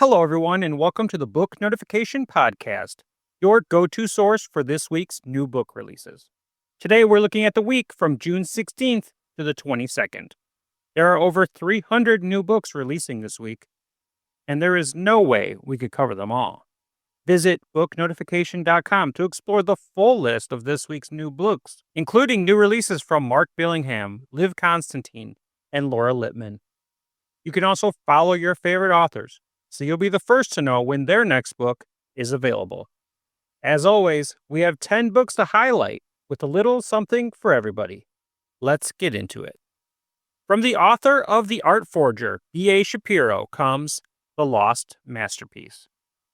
Hello, everyone, and welcome to the Book Notification Podcast, your go-to source for this week's new book releases. Today, we're looking at the week from June 16th to the 22nd. There are over 300 new books releasing this week, and there is no way we could cover them all. Visit booknotification.com to explore the full list of this week's new books, including new releases from Mark Billingham, Liv Constantine, and Laura Lippman. You can also follow your favorite authors, so you'll be the first to know when their next book is available. As always, we have 10 books to highlight with a little something for everybody. Let's get into it. From the author of The Art Forger, B.A. Shapiro, comes The Lost Masterpiece.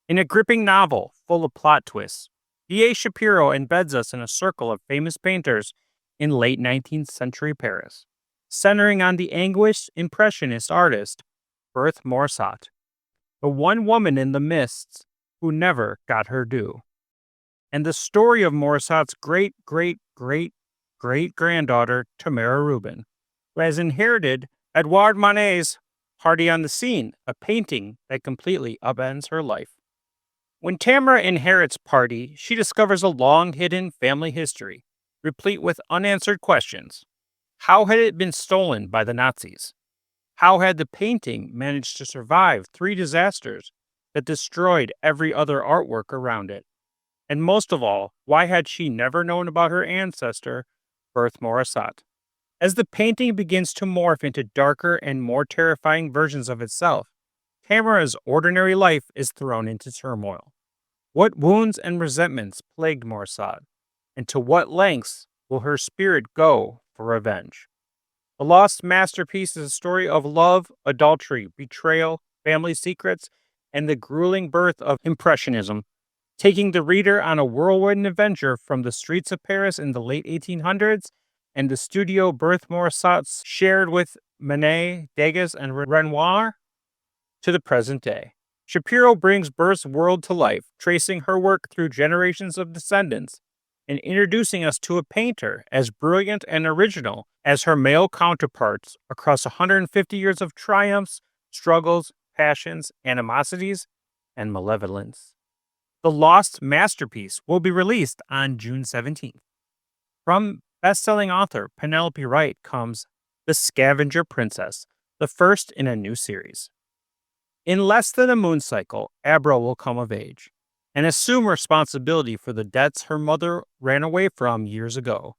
In a gripping novel full of plot twists, B.A. Shapiro embeds us in a circle of famous painters in late 19th century Paris, centering on the anguished Impressionist artist, Berthe Morisot, the one woman in the mists who never got her due, and the story of Morisot's great-great-great-great-granddaughter, Tamara Rubin, who has inherited Edouard Manet's Party on the Seine, a painting that completely upends her life. When Tamara inherits Party, she discovers a long-hidden family history, replete with unanswered questions. How had it been stolen by the Nazis? How had the painting managed to survive 3 disasters that destroyed every other artwork around it? And most of all, why had she never known about her ancestor, Berthe Morisot? As the painting begins to morph into darker and more terrifying versions of itself, Tamara's ordinary life is thrown into turmoil. What wounds and resentments plagued Morisot, and to what lengths will her spirit go for revenge? The Lost Masterpiece is a story of love, adultery, betrayal, family secrets, and the grueling birth of Impressionism, taking the reader on a whirlwind adventure from the streets of Paris in the late 1800s and the studio Berthe Morisot shared with Manet, Degas, and Renoir to the present day. Shapiro brings Berthe's world to life, tracing her work through generations of descendants and introducing us to a painter as brilliant and original as her male counterparts across 150 years of triumphs, struggles, passions, animosities, and malevolence. The Lost Masterpiece will be released on June 17th. From best-selling author Penelope Wright comes The Scavenger Princess, the first in a new series. In less than a moon cycle, Abra will come of age and assume responsibility for the debts her mother ran away from years ago,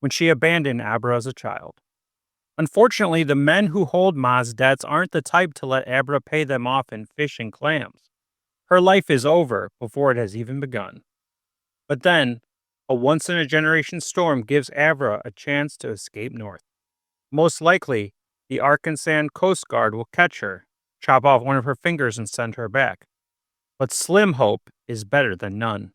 when she abandoned Abra as a child. Unfortunately, the men who hold Ma's debts aren't the type to let Abra pay them off in fish and clams. Her life is over before it has even begun. But then, a once-in-a-generation storm gives Abra a chance to escape north. Most likely, the Arkansas Coast Guard will catch her, chop off one of her fingers, and send her back. But slim hope is better than none.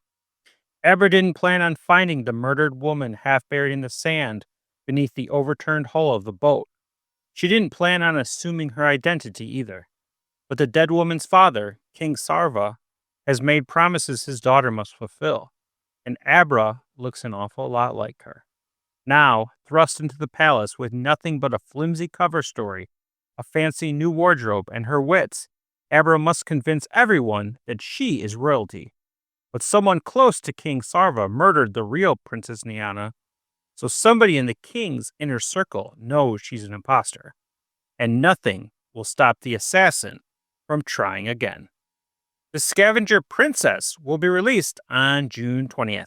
Abra didn't plan on finding the murdered woman half buried in the sand beneath the overturned hull of the boat. She didn't plan on assuming her identity either. But the dead woman's father, King Sarva, has made promises his daughter must fulfill, and Abra looks an awful lot like her. Now, thrust into the palace with nothing but a flimsy cover story, a fancy new wardrobe, and her wits, Abra must convince everyone that she is royalty. But someone close to King Sarva murdered the real Princess Niana, so somebody in the king's inner circle knows she's an imposter. And nothing will stop the assassin from trying again. The Scavenger Princess will be released on June 20th.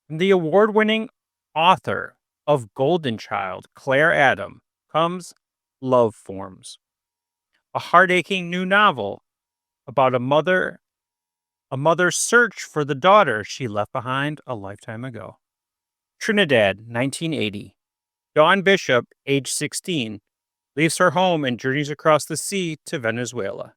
From the award-winning author of Golden Child, Claire Adam, comes Love Forms, a heart-aching new novel about a mother's search for the daughter she left behind a lifetime ago. Trinidad, 1980. Dawn Bishop, age 16, leaves her home and journeys across the sea to Venezuela.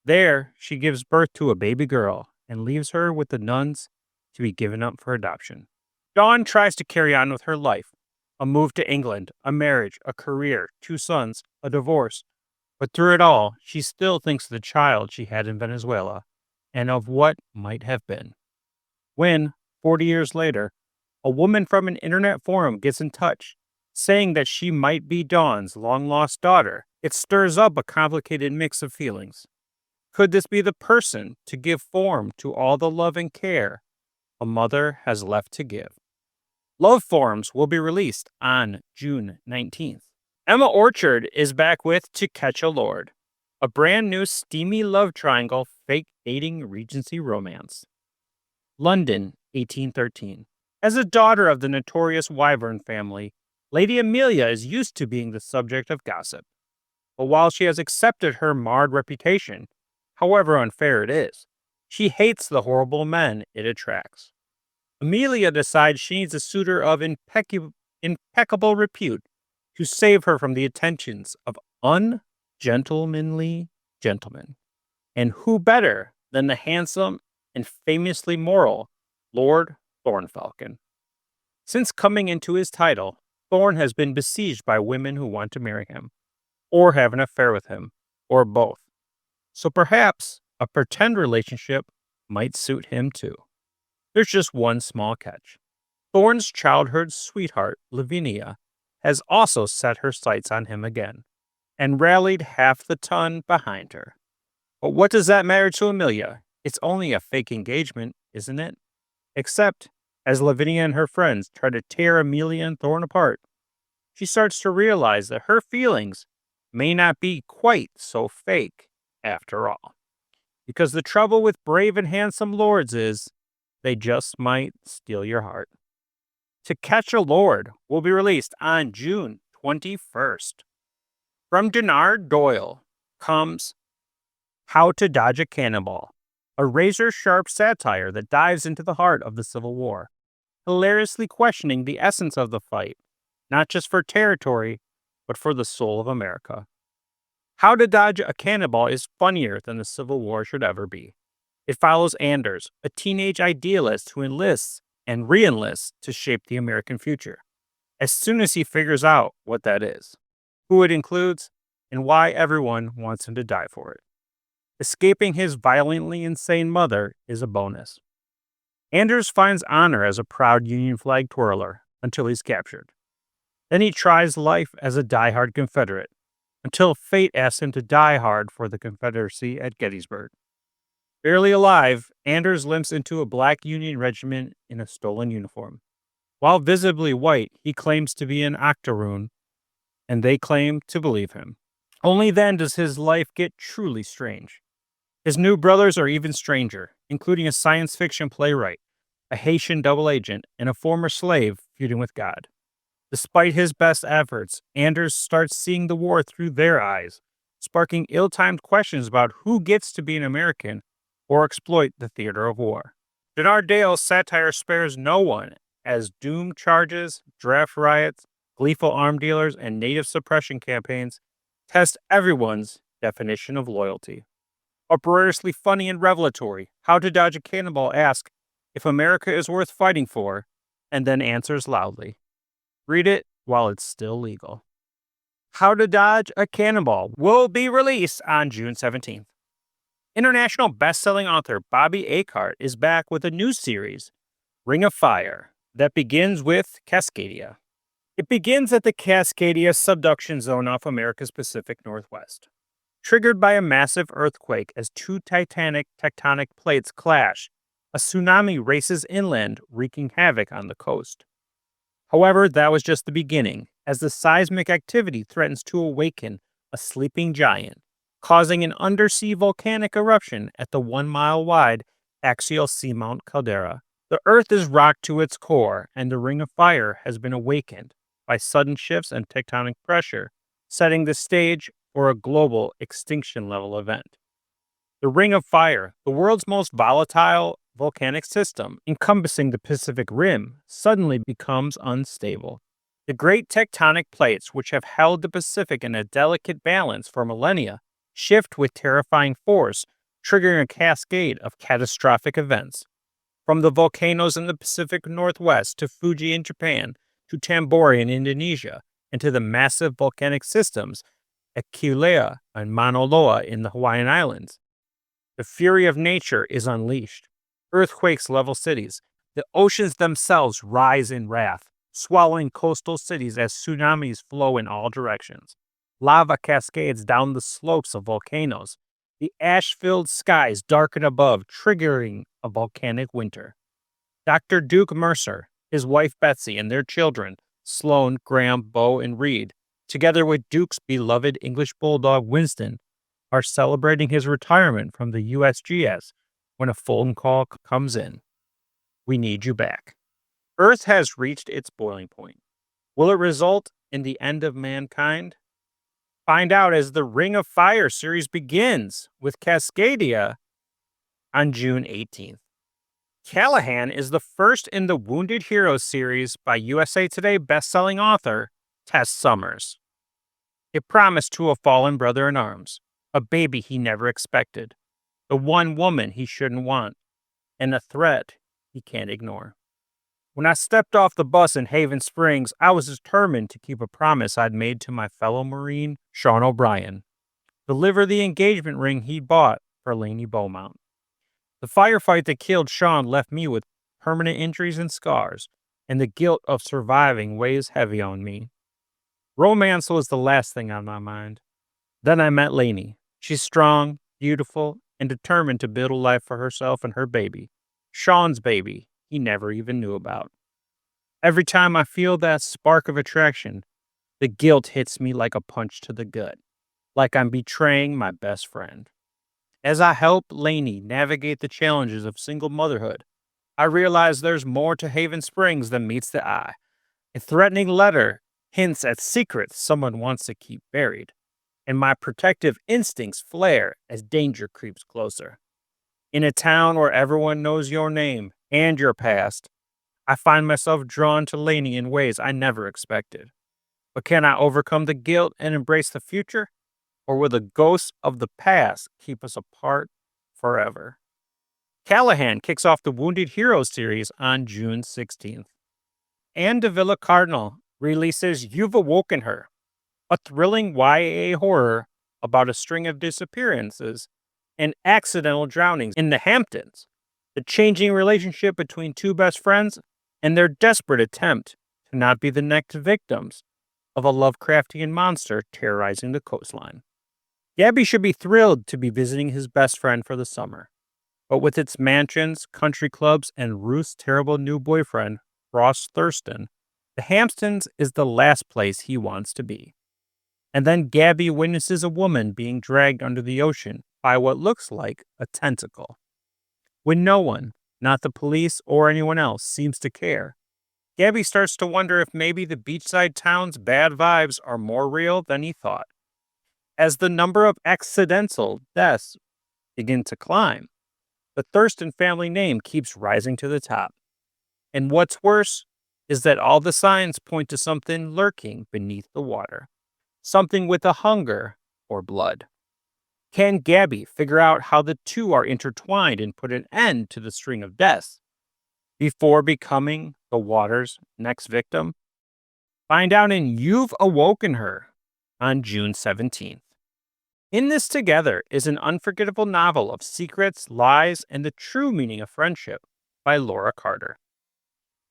There, she gives birth to a baby girl and leaves her with the nuns to be given up for adoption. Dawn tries to carry on with her life, a move to England, a marriage, a career, 2 sons, a divorce. But through it all, she still thinks of the child she had in Venezuela and of what might have been. When, 40 years later, a woman from an internet forum gets in touch, saying that she might be Dawn's long-lost daughter, it stirs up a complicated mix of feelings. Could this be the person to give form to all the love and care a mother has left to give? Love Forms will be released on June 19th. Emma Orchard is back with To Catch a Lord, a brand new steamy love triangle fake dating Regency romance. London, 1813. As a daughter of the notorious Wyvern family, Lady Amelia is used to being the subject of gossip. But while she has accepted her marred reputation, however unfair it is, she hates the horrible men it attracts. Amelia decides she needs a suitor of impeccable repute to save her from the attentions of ungentlemanly gentlemen. And who better than the handsome and famously moral Lord Thornfalcon? Since coming into his title, Thorn has been besieged by women who want to marry him, or have an affair with him, or both. So perhaps a pretend relationship might suit him too. There's just one small catch. Thorn's childhood sweetheart, Lavinia, has also set her sights on him again, and rallied half the ton behind her. But what does that matter to Amelia? It's only a fake engagement, isn't it? Except, as Lavinia and her friends try to tear Amelia and Thorn apart, she starts to realize that her feelings may not be quite so fake after all. Because the trouble with brave and handsome lords is, they just might steal your heart. To Catch a Lord will be released on June 21st. From Dennard Doyle comes How to Dodge a Cannonball, a razor-sharp satire that dives into the heart of the Civil War, hilariously questioning the essence of the fight, not just for territory, but for the soul of America. How to Dodge a Cannonball is funnier than the Civil War should ever be. It follows Anders, a teenage idealist who enlists and re-enlists to shape the American future, as soon as he figures out what that is, who it includes, and why everyone wants him to die for it. Escaping his violently insane mother is a bonus. Anders finds honor as a proud Union flag twirler until he's captured. Then he tries life as a die-hard Confederate, until fate asks him to die hard for the Confederacy at Gettysburg. Barely alive, Anders limps into a black Union regiment in a stolen uniform. While visibly white, he claims to be an octoroon, and they claim to believe him. Only then does his life get truly strange. His new brothers are even stranger, including a science fiction playwright, a Haitian double agent, and a former slave feuding with God. Despite his best efforts, Anders starts seeing the war through their eyes, sparking ill-timed questions about who gets to be an American or exploit the theater of war. Dennard Dayle's satire spares no one, as doom charges, draft riots, gleeful arm dealers, and native suppression campaigns test everyone's definition of loyalty. Uproariously funny and revelatory, How to Dodge a Cannonball asks if America is worth fighting for, and then answers loudly. Read it while it's still legal. How to Dodge a Cannonball will be released on June 17th. International best-selling author Bobby Akart is back with a new series, Ring of Fire, that begins with Cascadia. It begins at the Cascadia subduction zone off America's Pacific Northwest, triggered by a massive earthquake as two titanic tectonic plates clash. A tsunami races inland, wreaking havoc on the coast. However, that was just the beginning, as the seismic activity threatens to awaken a sleeping giant, causing an undersea volcanic eruption at the 1-mile-wide axial seamount caldera. The Earth is rocked to its core, and the Ring of Fire has been awakened by sudden shifts in tectonic pressure, setting the stage for a global extinction-level event. The Ring of Fire, the world's most volatile volcanic system, encompassing the Pacific Rim, suddenly becomes unstable. The great tectonic plates, which have held the Pacific in a delicate balance for millennia, shift with terrifying force, triggering a cascade of catastrophic events. From the volcanoes in the Pacific Northwest to Fuji in Japan, to Tambora in Indonesia, and to the massive volcanic systems at Kilauea and Mauna Loa in the Hawaiian Islands. The fury of nature is unleashed. Earthquakes level cities. The oceans themselves rise in wrath, swallowing coastal cities as tsunamis flow in all directions. Lava cascades down the slopes of volcanoes, The ash-filled skies darken above, triggering a volcanic winter. Dr. Duke Mercer, his wife Betsy, and their children, Sloane, Graham, Beau, and Reed, together with Duke's beloved English bulldog Winston, are celebrating his retirement from the USGS when a phone call comes in. We need you back. Earth has reached its boiling point. Will it result in the end of mankind? Find out as the Ring of Fire series begins with Cascadia on June 18th. Callahan is the first in the Wounded Heroes series by USA Today bestselling author Tess Summers. A promise to a fallen brother in arms, a baby he never expected, the one woman he shouldn't want, and a threat he can't ignore. When I stepped off the bus in Haven Springs, I was determined to keep a promise I'd made to my fellow Marine, Sean O'Brien. Deliver the engagement ring he'd bought for Laney Beaumont. The firefight that killed Sean left me with permanent injuries and scars, and the guilt of surviving weighs heavy on me. Romance was the last thing on my mind. Then I met Laney. She's strong, beautiful, and determined to build a life for herself and her baby. Sean's baby he never even knew about. Every time I feel that spark of attraction, the guilt hits me like a punch to the gut, like I'm betraying my best friend. As I help Laney navigate the challenges of single motherhood, I realize there's more to Haven Springs than meets the eye. A threatening letter hints at secrets someone wants to keep buried, and my protective instincts flare as danger creeps closer. In a town where everyone knows your name and your past, I find myself drawn to Laney in ways I never expected. But can I overcome the guilt and embrace the future? Or will the ghosts of the past keep us apart forever? Callahan kicks off the Wounded Heroes series on June 16th. And Davila Cardinal releases You've Awoken Her, a thrilling YA horror about a string of disappearances and accidental drownings in the Hamptons, the changing relationship between two best friends, and their desperate attempt to not be the next victims of a Lovecraftian monster terrorizing the coastline. Gabby should be thrilled to be visiting his best friend for the summer, but with its mansions, country clubs, and Ruth's terrible new boyfriend, Ross Thurston, the Hamptons is the last place he wants to be. And then Gabby witnesses a woman being dragged under the ocean by what looks like a tentacle. When no one, not the police or anyone else, seems to care, Gabby starts to wonder if maybe the beachside town's bad vibes are more real than he thought. As the number of accidental deaths begin to climb, the Thurston family name keeps rising to the top. And what's worse is that all the signs point to something lurking beneath the water, something with a hunger for blood. Can Gabby figure out how the two are intertwined and put an end to the string of deaths before becoming the water's next victim? Find out in You've Awoken Her on June 17th. In This Together is an unforgettable novel of secrets, lies, and the true meaning of friendship by Laura Carter.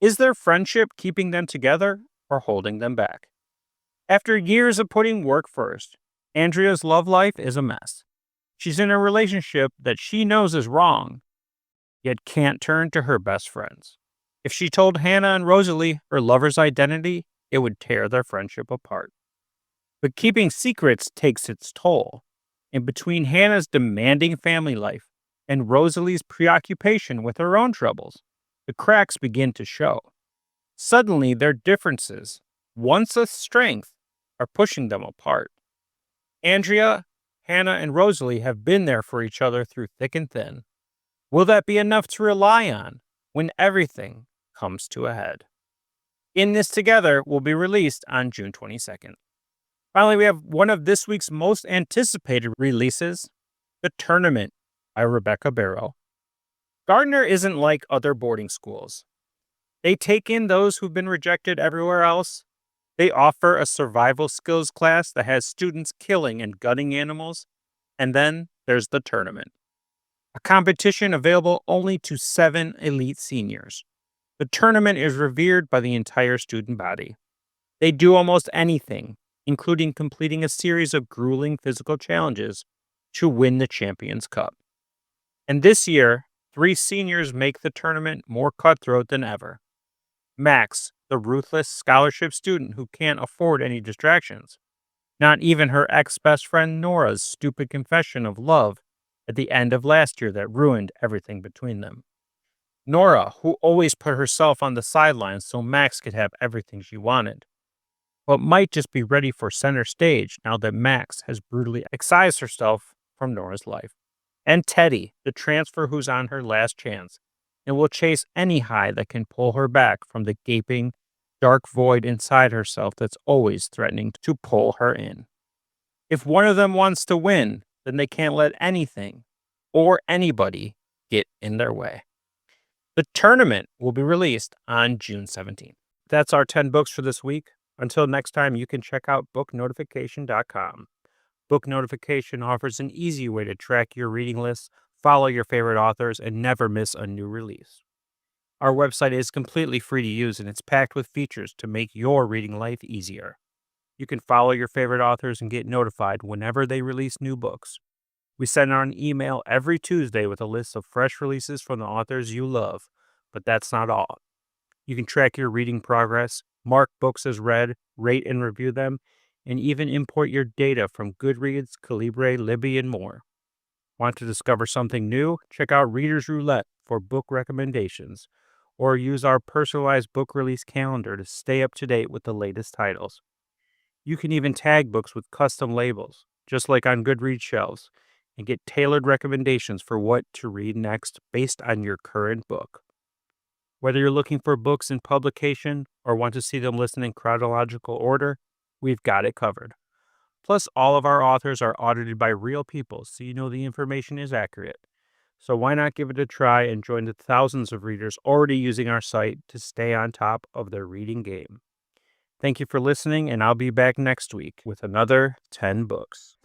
Is their friendship keeping them together or holding them back? After years of putting work first, Andrea's love life is a mess. She's in a relationship that she knows is wrong, yet can't turn to her best friends. If she told Hannah and Rosalie her lover's identity, it would tear their friendship apart. But keeping secrets takes its toll. And between Hannah's demanding family life and Rosalie's preoccupation with her own troubles, the cracks begin to show. Suddenly, their differences, once a strength, are pushing them apart. Andrea, Hannah, and Rosalie have been there for each other through thick and thin. Will that be enough to rely on when everything comes to a head? In This Together will be released on June 22nd. Finally, we have one of this week's most anticipated releases, The Tournament by Rebecca Barrow. Gardner isn't like other boarding schools. They take in those who've been rejected everywhere else. They offer a survival skills class that has students killing and gutting animals. And then there's The Tournament, a competition available only to 7 elite seniors. The tournament is revered by the entire student body. They do almost anything, including completing a series of grueling physical challenges to win the Champions Cup. And this year, 3 seniors make the tournament more cutthroat than ever. Max, the ruthless scholarship student who can't afford any distractions. Not even her ex-best friend Nora's stupid confession of love at the end of last year that ruined everything between them. Nora, who always put herself on the sidelines so Max could have everything she wanted, but might just be ready for center stage now that Max has brutally excised herself from Nora's life. And Teddy, the transfer who's on her last chance, and will chase any high that can pull her back from the gaping, dark void inside herself that's always threatening to pull her in. If one of them wants to win, then they can't let anything or anybody get in their way. The tournament will be released on June 17th. That's our 10 books for this week. Until next time, you can check out booknotification.com. Book Notification offers an easy way to track your reading lists, follow your favorite authors, and never miss a new release. Our website is completely free to use, and it's packed with features to make your reading life easier. You can follow your favorite authors and get notified whenever they release new books. We send out an email every Tuesday with a list of fresh releases from the authors you love, but that's not all. You can track your reading progress, mark books as read, rate and review them, and even import your data from Goodreads, Calibre, Libby, and more. Want to discover something new? Check out Reader's Roulette for book recommendations, or use our personalized book release calendar to stay up to date with the latest titles. You can even tag books with custom labels, just like on Goodreads shelves, and get tailored recommendations for what to read next based on your current book. Whether you're looking for books in publication or want to see them listed in chronological order, we've got it covered. Plus, all of our authors are audited by real people, so you know the information is accurate. So why not give it a try and join the thousands of readers already using our site to stay on top of their reading game. Thank you for listening, and I'll be back next week with another 10 books.